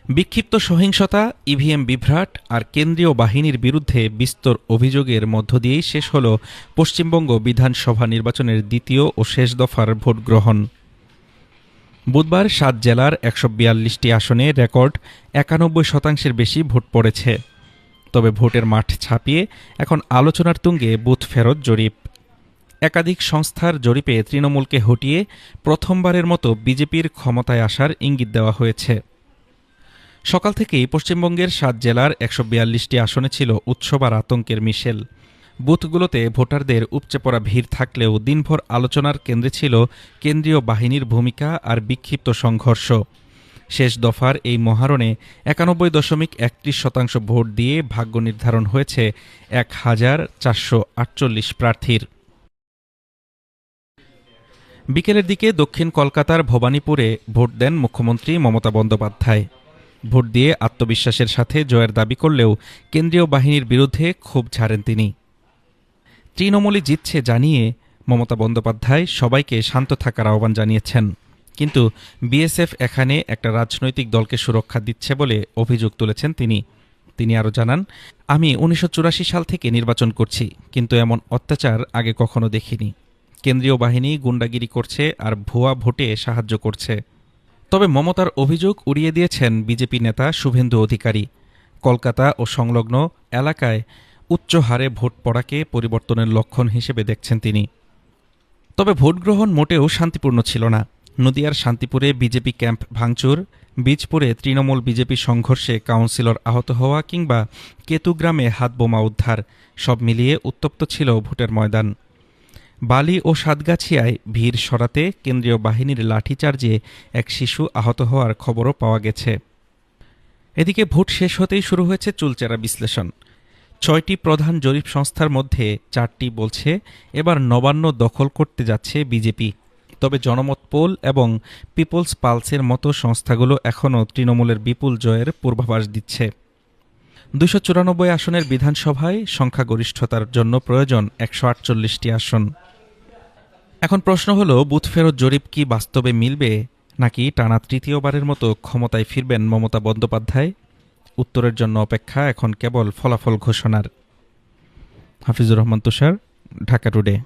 বিক্ষিপ্ত সহিংসতা, ইভিএম বিভ্রাট আর কেন্দ্রীয় বাহিনীর বিরুদ্ধে বিস্তর অভিযোগের মধ্য দিয়েই শেষ হল পশ্চিমবঙ্গ বিধানসভা নির্বাচনের দ্বিতীয় ও শেষ দফার ভোট গ্রহণ। বুধবার ৭ জেলার ১৪২টি আসনে রেকর্ড ৯১% বেশি ভোট পড়েছে। তবে ভোটের মাঠ ছাপিয়ে এখন আলোচনার তুঙ্গে বুথ ফেরত জরিপ। একাধিক সংস্থার জরিপে তৃণমূলকে হটিয়ে প্রথমবারের মতো বিজেপির ক্ষমতায় আসার ইঙ্গিত দেওয়া হয়েছে। সকাল থেকেই পশ্চিমবঙ্গের ৭ জেলার ১৪২টি আসনে ছিল উৎসব আর আতঙ্কের মিশেল। বুথগুলোতে ভোটারদের উপচে পড়া ভিড় থাকলেও দিনভর আলোচনার কেন্দ্রে ছিল কেন্দ্রীয় বাহিনীর ভূমিকা আর বিক্ষিপ্ত সংঘর্ষ। শেষ দফার এই মহারণে ৯১.৩১% ভোট দিয়ে ভাগ্য নির্ধারণ হয়েছে ১,৪৪৮ প্রার্থীর। বিকেলের দিকে দক্ষিণ কলকাতার ভবানীপুরে ভোট দেন মুখ্যমন্ত্রী মমতা বন্দ্যোপাধ্যায়। ভোট দিয়ে আত্মবিশ্বাসের সাথে জয়ের দাবি করলেও কেন্দ্রীয় বাহিনীর বিরুদ্ধে ক্ষোভ ঝাড়েন তিনি। তৃণমূলই জিতছে জানিয়ে মমতা বন্দ্যোপাধ্যায় সবাইকে শান্ত থাকার আহ্বান জানিয়েছেন। কিন্তু বিএসএফ এখানে একটা রাজনৈতিক দলকে সুরক্ষা দিচ্ছে বলে অভিযোগ তুলেছেন তিনি আরও জানান, আমি ১৯৮৪ সাল থেকে নির্বাচন করছি, কিন্তু এমন অত্যাচার আগে কখনো দেখিনি। কেন্দ্রীয় বাহিনী গুন্ডাগিরি করছে আর ভুয়া ভোটে সাহায্য করছে। তবে মমতার অভিযোগ উড়িয়ে দিয়েছেন বিজেপি নেতা শুভেন্দু অধিকারী। কলকাতা ও সংলগ্ন এলাকায় উচ্চ হারে ভোট পড়াকে পরিবর্তনের লক্ষণ হিসেবে দেখছেন তিনি। তবে ভোট গ্রহণ মোটেও শান্তিপূর্ণ ছিল না। নদিয়ার শান্তিপুরে বিজেপি ক্যাম্প ভাঙচুর, বীজপুরে তৃণমূল বিজেপি সংঘর্ষে কাউন্সিলর আহত হওয়া কিংবা কেতুগ্রামে হাতবোমা উদ্ধার, সব মিলিয়ে উত্তপ্ত ছিল ভোটের ময়দান। বালি ও সাতগাছিয়ায় ভিড় সরাতে কেন্দ্রীয় বাহিনীর লাঠিচার্জে এক শিশু আহত হওয়ার খবরও পাওয়া গেছে। এদিকে ভোট শেষ হতেই শুরু হয়েছে চুলচেরা বিশ্লেষণ। ৬টি প্রধান জরিপ সংস্থার মধ্যে ৪টি বলছে এবার নবান্ন দখল করতে যাচ্ছে বিজেপি। তবে জনমত পোল এবং পিপলস পালসের মতো সংস্থাগুলো এখনও তৃণমূলের বিপুল জয়ের পূর্বাভাস দিচ্ছে। ২৯৪ আসনের বিধানসভায় সংখ্যাগরিষ্ঠতার জন্য প্রয়োজন ১৪৮টি আসন। এখন প্রশ্ন হলো, বুথ ফেরত জরিপ কি বাস্তবে মিলবে, নাকি টানা তৃতীয়বারের মতো ক্ষমতায় ফিরবেন মমতা বন্দ্যোপাধ্যায়? উত্তরের জন্য অপেক্ষা এখন কেবল ফলাফল ঘোষণার। হাফিজুর রহমান তুষার, ঢাকা টুডে।